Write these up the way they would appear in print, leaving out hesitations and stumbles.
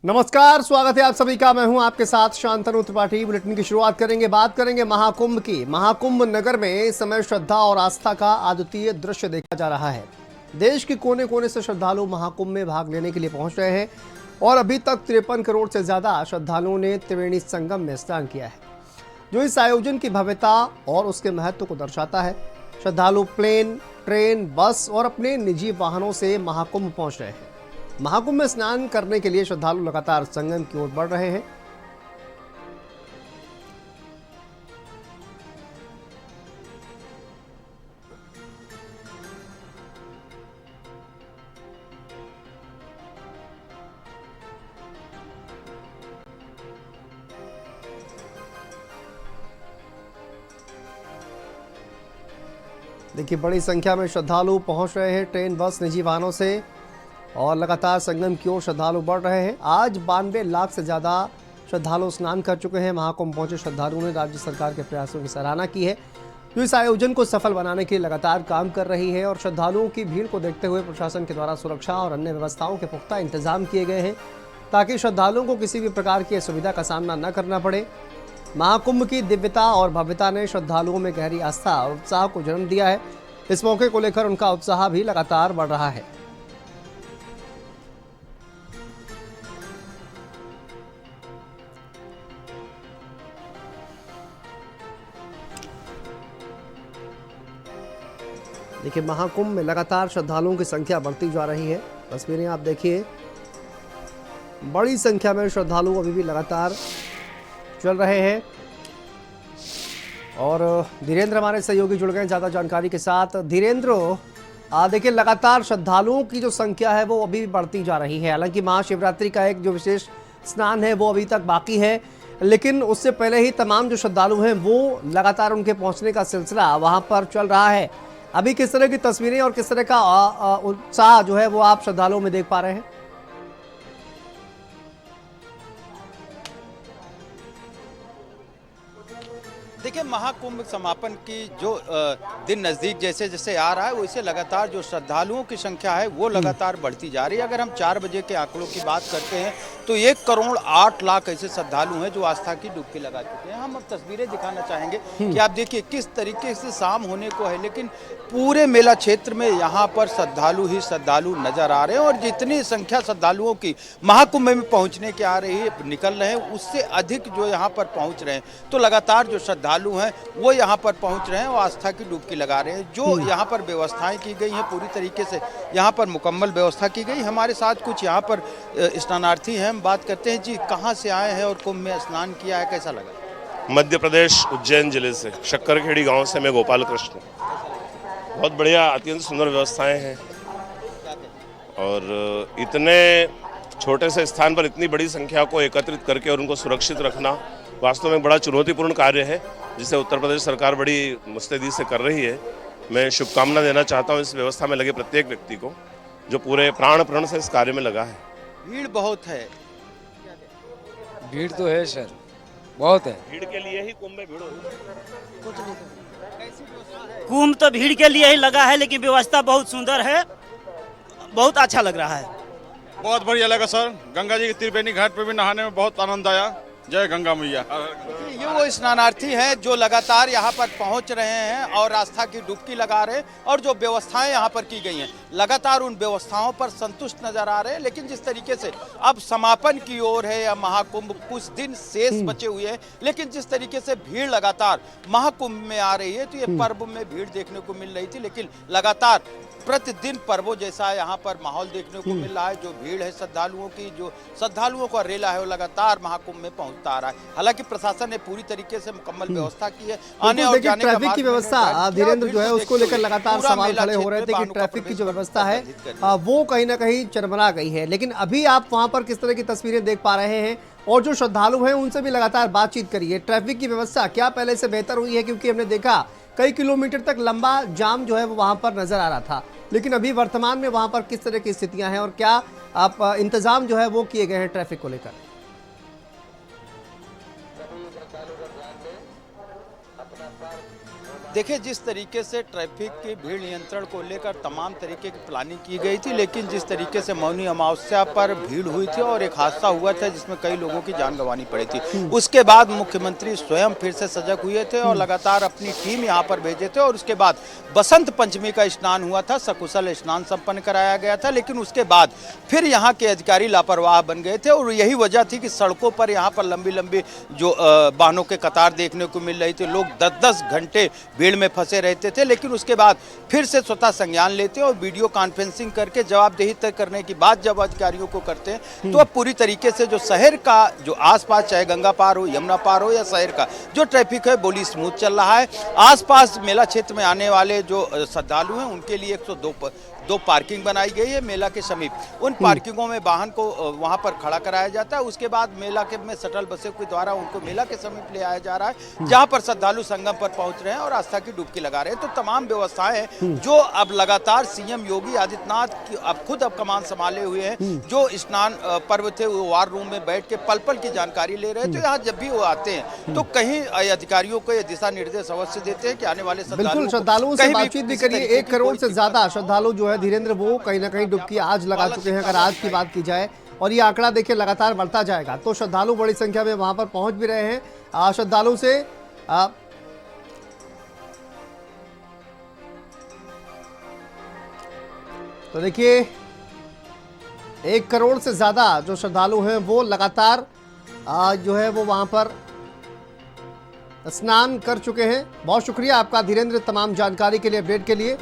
नमस्कार, स्वागत है आप सभी का। मैं हूं आपके साथ शांतनु त्रिपाठी। बुलेटिन की शुरुआत करेंगे, बात करेंगे महाकुंभ की। महाकुंभ नगर में इस समय श्रद्धा और आस्था का अद्वितीय दृश्य देखा जा रहा है। देश के कोने कोने से श्रद्धालु महाकुंभ में भाग लेने के लिए पहुंच रहे हैं और अभी तक 53 करोड़ से ज्यादा श्रद्धालुओं ने त्रिवेणी संगम में स्नान किया है, जो इस आयोजन की भव्यता और उसके महत्व को दर्शाता है। श्रद्धालु प्लेन, ट्रेन, बस और अपने निजी वाहनों से महाकुंभ पहुंच रहे हैं। महाकुंभ में स्नान करने के लिए श्रद्धालु लगातार संगम की ओर बढ़ रहे हैं। देखिए, बड़ी संख्या में श्रद्धालु पहुंच रहे हैं ट्रेन, बस, निजी वाहनों से और लगातार संगम की ओर श्रद्धालु बढ़ रहे हैं। आज 92 लाख से ज़्यादा श्रद्धालु स्नान कर चुके हैं। महाकुंभ पहुंचे श्रद्धालुओं ने राज्य सरकार के प्रयासों की सराहना की है, जो इस आयोजन को सफल बनाने के लिए लगातार काम कर रही है। और श्रद्धालुओं की भीड़ को देखते हुए प्रशासन के द्वारा सुरक्षा और अन्य व्यवस्थाओं के पुख्ता इंतजाम किए गए हैं, ताकि श्रद्धालुओं को किसी भी प्रकार की असुविधा का सामना न करना पड़े। महाकुंभ की दिव्यता और भव्यता ने श्रद्धालुओं में गहरी आस्था और उत्साह को जन्म दिया है। इस मौके को लेकर उनका उत्साह भी लगातार बढ़ रहा है। देखिए, महाकुंभ में लगातार श्रद्धालुओं की संख्या बढ़ती जा रही है। तस्वीरें आप देखिए, बड़ी संख्या में श्रद्धालु अभी भी लगातार चल रहे हैं। और धीरेन्द्र हमारे सहयोगी जुड़ गए ज़्यादा जानकारी के साथ। धीरेन्द्र, देखिए, लगातार श्रद्धालुओं की जो संख्या है वो अभी भी बढ़ती जा रही है। हालांकि महाशिवरात्रि का एक जो विशेष स्नान है वो अभी तक बाकी है, लेकिन उससे पहले ही तमाम जो श्रद्धालु हैं वो लगातार उनके पहुंचने का सिलसिला वहां पर चल रहा है। अभी किस तरह की तस्वीरें और किस तरह का उत्साह जो है वो आप श्रद्धालुओं में देख पा रहे हैं? देखिए, महाकुंभ समापन की जो दिन नज़दीक जैसे जैसे आ रहा है, वैसे लगातार जो श्रद्धालुओं की संख्या है वो लगातार बढ़ती जा रही है। अगर हम 4 बजे के आंकड़ों की बात करते हैं तो 1 करोड़ 8 लाख ऐसे श्रद्धालु हैं जो आस्था की डुबकी लगा चुके हैं। हम अब तस्वीरें दिखाना चाहेंगे कि आप देखिए किस तरीके से शाम होने को है, लेकिन पूरे मेला क्षेत्र में यहाँ पर श्रद्धालु ही श्रद्धालु नजर आ रहे हैं। और जितनी संख्या श्रद्धालुओं की महाकुंभ में पहुँचने की आ रही है, निकल रहे हैं, उससे अधिक जो यहाँ पर पहुँच रहे हैं। तो लगातार जो श्रद्धालु हैं वो यहाँ पर पहुँच रहे हैं और आस्था की डुबकी लगा रहे हैं। जो यहाँ पर व्यवस्थाएं की गई हैं, पूरी तरीके से यहाँ पर मुकम्मल व्यवस्था की गई। हमारे साथ कुछ यहाँ पर स्नानार्थी हैं, हम बात करते हैं। जी, कहाँ से आए हैं और कुंभ में स्नान किया है, कैसा लगा? मध्य प्रदेश उज्जैन जिले से, शक्करखेड़ी गांव से मैं गोपाल कृष्ण। बहुत बढ़िया, अत्यंत सुंदर व्यवस्थाएं हैं और इतने छोटे से स्थान पर इतनी बड़ी संख्या को एकत्रित करके और उनको सुरक्षित रखना वास्तव में बड़ा चुनौतीपूर्ण कार्य है, जिसे उत्तर प्रदेश सरकार बड़ी मुस्तैदी से कर रही है। मैं शुभकामना देना चाहता हूँ इस व्यवस्था में लगे प्रत्येक व्यक्ति को, जो पूरे प्राण प्रण से इस कार्य में लगा है। भीड़ बहुत है। भीड़ तो है सर, बहुत है। भीड़ के लिए ही कुंभ में भीड़ होगी। कुंभ तो भीड़ के लिए ही लगा है, लेकिन व्यवस्था बहुत सुंदर है, बहुत अच्छा लग रहा है। बहुत बढ़िया लगा सर। गंगा जी के त्रिवेणी घाट पे भी नहाने में बहुत आनंद आया। जय गंगा मैया। ये वो स्नानार्थी हैं जो लगातार यहाँ पर पहुँच रहे हैं और आस्था की डुबकी लगा रहे हैं। और जो व्यवस्थाएं यहाँ पर की गई हैं, लगातार उन व्यवस्थाओं पर संतुष्ट नजर आ रहे हैं। लेकिन जिस तरीके से अब समापन की ओर है या महाकुंभ कुछ दिन शेष बचे हुए हैं, लेकिन जिस तरीके से भीड़ लगातार महाकुंभ में आ रही है, तो ये पर्व में भीड़ देखने को मिल रही थी, लेकिन लगातार प्रतिदिन पर्वों जैसा यहाँ पर माहौल देखने को मिल रहा है। जो भीड़ है श्रद्धालुओं की, जो श्रद्धालुओं का रेला है, वो लगातार महाकुंभ में पहुंचता आ रहा है। हालांकि प्रशासन ने पूरी तरीके से मुकम्मल व्यवस्था की है। आने और जाने का ट्रैफिक की व्यवस्था, धीरेन्द्र, जो है उसको लेकर लगातार सवाल खड़े हो रहे थे कि ट्रैफिक की जो व्यवस्था है वो कहीं ना कहीं चरमरा गई है। लेकिन अभी आप वहां पर किस तरह की तस्वीरें देख पा रहे हैं और जो श्रद्धालु हैं उनसे भी लगातार बातचीत करिए। ट्रैफिक की व्यवस्था क्या पहले से बेहतर हुई है? क्योंकि हमने देखा कई किलोमीटर तक लंबा जाम जो है वो वहां पर नजर आ रहा था, लेकिन अभी वर्तमान में वहां पर किस तरह की स्थितियां हैं और क्या आप इंतजाम जो है वो किए गए हैं ट्रैफिक को लेकर? देखिए, जिस तरीके से ट्रैफिक की भीड़ नियंत्रण को लेकर तमाम तरीके की प्लानिंग की गई थी, लेकिन जिस तरीके से मौनी अमावस्या पर भीड़ हुई थी और एक हादसा हुआ था जिसमें कई लोगों की जान गंवानी पड़ी थी, उसके बाद मुख्यमंत्री स्वयं फिर से सजग हुए थे और लगातार अपनी टीम यहाँ पर भेजे थे। और उसके बाद बसंत पंचमी का स्नान हुआ था, सकुशल स्नान संपन्न कराया गया था, लेकिन उसके बाद फिर यहाँ के अधिकारी लापरवाह बन गए थे और यही वजह थी कि सड़कों पर यहाँ पर लंबी लंबी जो वाहनों के कतार देखने को मिल रही थी। लोग 10-10 घंटे भीड़ में फंसे रहते थे, लेकिन उसके बाद फिर से स्वतः संज्ञान लेते और वीडियो कॉन्फ्रेंसिंग करके जवाबदेही तय करने की बात जब अधिकारियों को करते हैं, तो अब पूरी तरीके से जो शहर का जो आसपास, चाहे गंगा पार हो, यमुना पार हो या शहर का जो ट्रैफिक है, बोली स्मूथ चल रहा है। आसपास मेला क्षेत्र में आने वाले जो श्रद्धालु हैं उनके लिए 102 पार्किंग बनाई गई है मेला के समीप। उन पार्किंगों में वाहन को वहां पर खड़ा कराया जाता है। उसके बाद मेला के में शटल बसों के द्वारा उनको मेला के समीप ले आया जा रहा है, जहां पर श्रद्धालु संगम पर पहुंच रहे हैं और आस्था की डुबकी लगा रहे हैं। तो तमाम व्यवस्थाएं जो अब लगातार सीएम योगी आदित्यनाथ अब खुद कमान संभाले हुए हैं, जो स्नान पर्व थे वो वार रूम में बैठ के पल पल की जानकारी ले रहे हैं। तो यहाँ जब भी वो आते हैं तो कहीं अधिकारियों को ये दिशा निर्देश अवश्य देते हैं कि आने वाले श्रद्धालुओं से बातचीत भी करिए। 1 करोड़ से ज्यादा श्रद्धालु जो है धीरेन्द्र, वो कहीं ना कहीं डुबकी आज लगा चुके हैं। अगर आज की बात की जाए और ये आंकड़ा देखिए लगातार बढ़ता जाएगा, तो श्रद्धालु बड़ी संख्या में वहां पर पहुंच भी रहे हैं। श्रद्धालु से तो देखिए 1 करोड़ से ज्यादा जो श्रद्धालु हैं वो लगातार जो है वो वहां पर स्नान कर चुके हैं। बहुत शुक्रिया आपका धीरेन्द्र, तमाम जानकारी के लिए, अपडेट के लिए।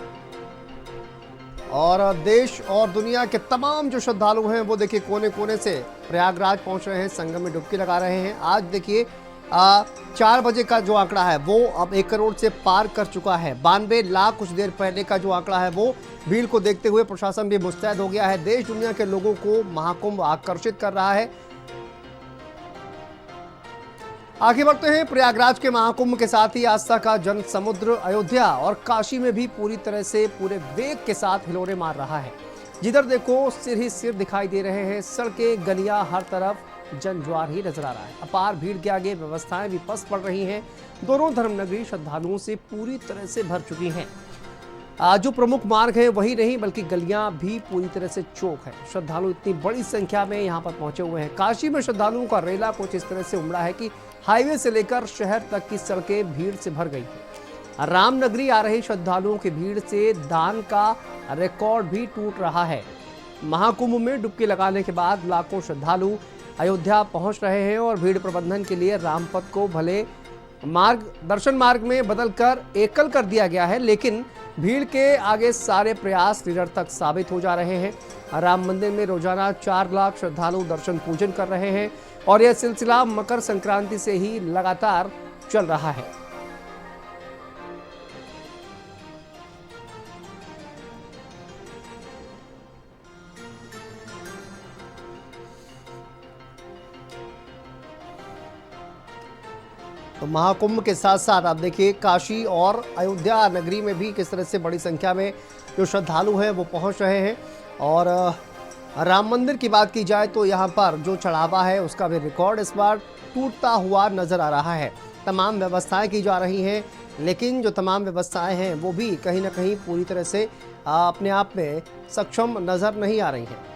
और देश और दुनिया के तमाम जो श्रद्धालु हैं वो देखिए कोने कोने से प्रयागराज पहुंच रहे हैं, संगम में डुबकी लगा रहे हैं। आज देखिए 4 बजे का जो आंकड़ा है वो अब 1 करोड़ से पार कर चुका है। 92 लाख कुछ देर पहले का जो आंकड़ा है वो भीड़ को देखते हुए प्रशासन भी मुस्तैद हो गया है। देश दुनिया के लोगों को महाकुंभ आकर्षित कर रहा है। आगे बढ़ते हैं। प्रयागराज के महाकुंभ के साथ ही आस्था का जन समुद्र अयोध्या और काशी में भी पूरी तरह से पूरे वेग के साथ हिलोरे मार रहा है। जिधर देखो सिर ही सिर दिखाई दे रहे हैं, सड़कें गलियां, हर तरफ जनज्वार ही नजर आ रहा है। अपार भीड़ के आगे व्यवस्थाएं भी पस पड़ रही हैं। दोनों धर्मनगरी श्रद्धालुओं से पूरी तरह से भर चुकी हैं। जो प्रमुख मार्ग है वही नहीं बल्कि गलियां भी पूरी तरह से चौक है। श्रद्धालु इतनी बड़ी संख्या में यहाँ पर पहुंचे हुए हैं। काशी में श्रद्धालुओं का रेला कुछ इस तरह से उमड़ा है कि हाईवे से लेकर शहर तक की सड़कें भीड़ से भर गई हैं। रामनगरी आ रहे श्रद्धालुओं की भीड़ से दान का रिकॉर्ड भी टूट रहा है। महाकुंभ में डुबकी लगाने के बाद लाखों श्रद्धालु अयोध्या पहुंच रहे हैं और भीड़ प्रबंधन के लिए रामपथ को भले दर्शन मार्ग में बदलकर एकल कर दिया गया है, लेकिन भीड़ के आगे सारे प्रयास निरर्थक साबित हो जा रहे हैं। राम मंदिर में रोजाना 4 लाख श्रद्धालु दर्शन पूजन कर रहे हैं और यह सिलसिला मकर संक्रांति से ही लगातार चल रहा है। तो महाकुंभ के साथ साथ आप देखिए काशी और अयोध्या नगरी में भी किस तरह से बड़ी संख्या में जो श्रद्धालु हैं वो पहुंच रहे हैं। और राम मंदिर की बात की जाए तो यहाँ पर जो चढ़ावा है उसका भी रिकॉर्ड इस बार टूटता हुआ नजर आ रहा है। तमाम व्यवस्थाएं की जा रही हैं, लेकिन जो तमाम व्यवस्थाएं हैं वो भी कहीं ना कहीं पूरी तरह से अपने आप में सक्षम नजर नहीं आ रही हैं।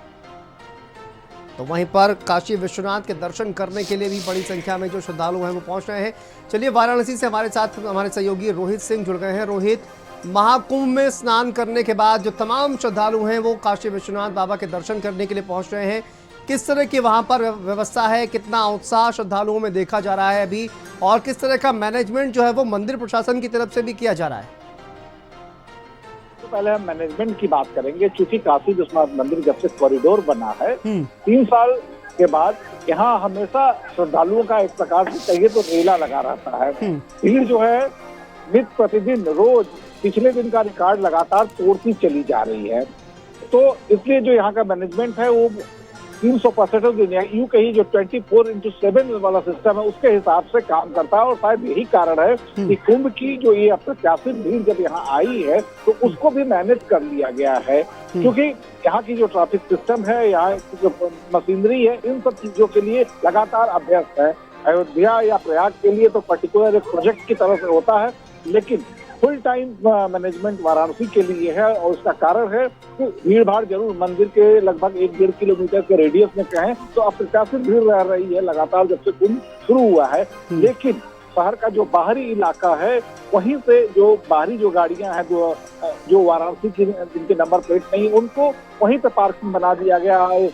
तो वहीं पर काशी विश्वनाथ के दर्शन करने के लिए भी बड़ी संख्या में जो श्रद्धालु हैं वो पहुंच रहे हैं। चलिए वाराणसी से हमारे साथ हमारे सहयोगी रोहित सिंह जुड़ गए हैं। रोहित, महाकुंभ में स्नान करने के बाद जो तमाम श्रद्धालु हैं वो काशी विश्वनाथ बाबा के दर्शन करने के लिए पहुंच रहे हैं, किस तरह की वहां पर व्यवस्था है, कितना उत्साह श्रद्धालुओं में देखा जा रहा है अभी, और किस तरह का मैनेजमेंट जो है वो मंदिर प्रशासन की तरफ से भी किया जा रहा है? तो पहले हम मैनेजमेंट की बात करेंगे। चूंकि काशी विश्वनाथ मंदिर जब से कॉरिडोर बना है 3 साल के बाद यहाँ हमेशा श्रद्धालुओं का एक प्रकार से कहिए तो रेला लगा रहता है। भीड़ जो है नित्य प्रतिदिन रोज पिछले दिन का रिकॉर्ड लगातार तोड़ती चली जा रही है। तो इसलिए जो यहाँ का मैनेजमेंट है वो 365 दिन यूं कही जो 24/7 वाला सिस्टम है उसके हिसाब से काम करता है। और शायद यही कारण है कि कुंभ की जो ये अप्रत्याशित भीड़ जब यहाँ आई है तो उसको भी मैनेज कर लिया गया है, क्योंकि यहाँ की जो ट्रैफिक सिस्टम है, यहाँ की जो मशीनरी है, इन सब चीजों के लिए लगातार अभ्यस्त है। अयोध्या या प्रयाग के लिए तो पर्टिकुलर एक प्रोजेक्ट की तरह से होता है, लेकिन फुल टाइम मैनेजमेंट वाराणसी के लिए है और उसका कारण है कि भीड़ भाड़ जरूर मंदिर के लगभग 1-1.5 किलोमीटर के रेडियस में कहें तो अप्रत्याशित भीड़ रह रही है लगातार जब से कुंभ शुरू हुआ है। लेकिन शहर का जो बाहरी इलाका है वहीं से जो बाहरी जो गाड़ियां हैं जो वाराणसी की जिनके नंबर प्लेट नहीं उनको वहीं पे पार्किंग बना दिया गया है।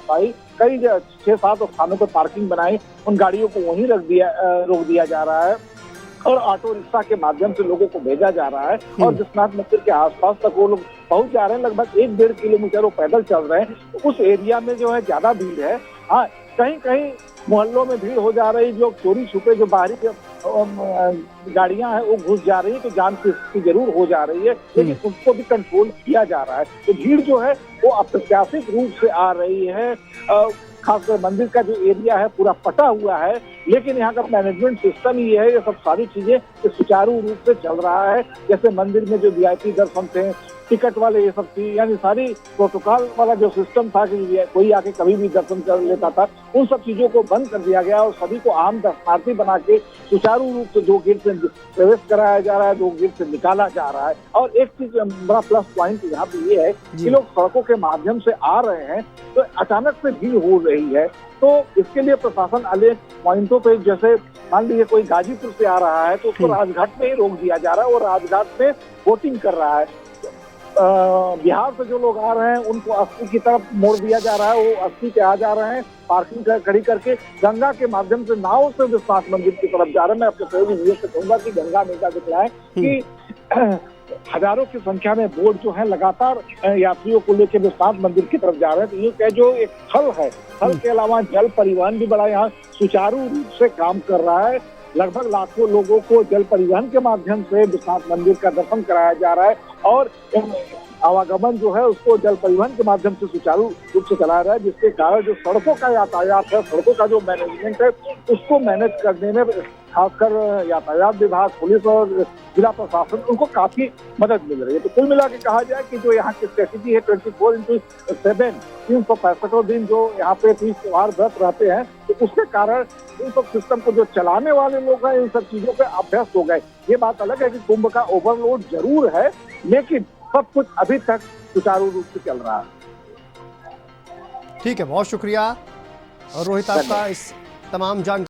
कई 6-7 स्थानों पर पार्किंग बनाई, उन गाड़ियों को वहीं रोक दिया जा रहा है और ऑटो रिक्शा के माध्यम से लोगों को भेजा जा रहा है और विश्वनाथ मंदिर के आसपास तक वो लोग पहुंच जा रहे हैं। लगभग 1-1.5 किलोमीटर वो पैदल चल रहे हैं। तो उस एरिया में जो है ज्यादा भीड़ है। हाँ, कहीं कहीं मोहल्लों में भीड़ हो जा रही, जो चोरी छुपे जो बाहरी गाड़ियां हैं वो घुस जा रही है, तो जाम की स्थिति जरूर हो जा रही है, लेकिन उसको भी कंट्रोल किया जा रहा है। तो भीड़ जो है वो अप्रत्याशित रूप से आ रही है। खासकर मंदिर का जो एरिया है पूरा पटा हुआ है, लेकिन यहाँ का मैनेजमेंट सिस्टम ये है, ये सब सारी चीजें सुचारू रूप से चल रहा है। जैसे मंदिर में जो वीआईपी दर्शन थे, टिकट वाले ये सब थी, यानी सारी प्रोटोकॉल वाला जो सिस्टम था कि कोई आके कभी भी दर्शन कर लेता था, उन सब चीजों को बंद कर दिया गया और सभी को आम दर्शनार्थी बना के सुचारू रूप से 2 गेट से प्रवेश कराया जा रहा है, 2 गेट से निकाला जा रहा है। और एक चीज बड़ा प्लस पॉइंट यहाँ पे ये है कि लोग सड़कों के माध्यम से आ रहे हैं तो अचानक से भीड़ हो रही है। तो इसके लिए प्रशासन अनेक पॉइंटों पे, जैसे मान लीजिए कोई गाजीपुर से आ रहा है तो उसको राजघाट में ही रोक दिया जा रहा है और राजघाट में वोटिंग कर रहा है। बिहार से जो लोग आ रहे हैं उनको अस्सी की तरफ मोड़ दिया जा रहा है, वो 80 पे आ जा रहे हैं, पार्किंग खड़ी करके गंगा के माध्यम से नाव से विश्वनाथ मंदिर की तरफ जा रहे हैं। मैं अपने सहयोगी व्यूअर से कहूंगा कि गंगा मेला दिखलाएं कि हजारों की संख्या में बोट जो है लगातार यात्रियों को लेकर विश्वनाथ मंदिर की तरफ जा रहे हैं। तो ये कह जो एक थल है, थल के अलावा जल परिवहन भी बड़ा यहाँ सुचारू रूप से काम कर रहा है। लगभग लाखों लोगों को जल परिवहन के माध्यम से विश्वनाथ मंदिर का दर्शन कराया जा रहा है और आवागमन जो है उसको जल परिवहन के माध्यम से सुचारू रूप से चला रहा है, जिसके कारण जो सड़कों का यातायात है, सड़कों का जो मैनेजमेंट है उसको मैनेज करने में खासकर यातायात विभाग, पुलिस और जिला प्रशासन उनको काफी मदद मिल रही है। तो कुल मिला के कहा जाए कि जो यहाँ की स्ट्रेटेजी है 24/7 365 दिन जो यहाँ पे तीज त्योहार व्रत रहते हैं, तो उसके कारण इन सब सिस्टम को जो चलाने वाले लोग हैं इन सब चीजों पे अभ्यस्त हो गए। ये बात अलग है कि कुंभ का ओवरलोड जरूर है, लेकिन सब कुछ अभी तक सुचारू रूप से चल रहा है। ठीक है, बहुत शुक्रिया रोहित आपका इस तमाम जानकारी